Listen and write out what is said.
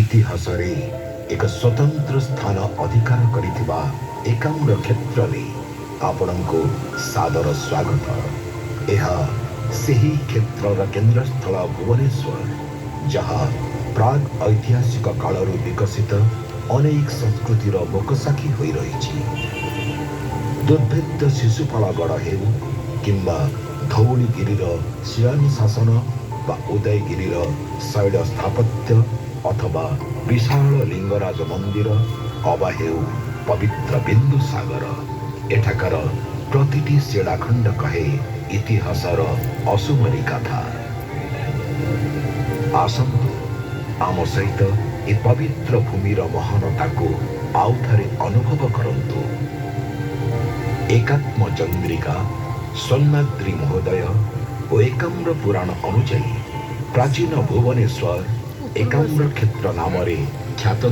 इतिहास रे एक स्वतंत्र स्थान अधिकार करिथिबा एकाम्र क्षेत्र रे आपणको सादर स्वागत। यह सेही क्षेत्रर केन्द्रस्थल भुवनेश्वर, जहाँ प्राग ऐतिहासिक कालरू विकसित अनेक संस्कृतिर मोकसाक्षी होई रहिछि। दुर्भेद्य शिशुपालगढ़ हेउ किंबा धौलीगिरीर शिलान्यासन बा उदयगिरीर शैल स्थापत्य अथवा विशाल लिंगराज मंदिर अबा हेउ पवित्र बिंदु सागर, एठाकार प्रतिटी शिलाखंड कहे इतिहासर असुमरी कथा। आसंतु आम सहित ए पवित्र भूमिर महानता को आउ थरे अनुभव करंतु। एकात्म चंद्रिका सोन्नाद्री महोदय और एकाम्र पुराण अनुजाई प्राचीन भुवनेश्वर एकाम्र क्षेत्र नाम ख्यात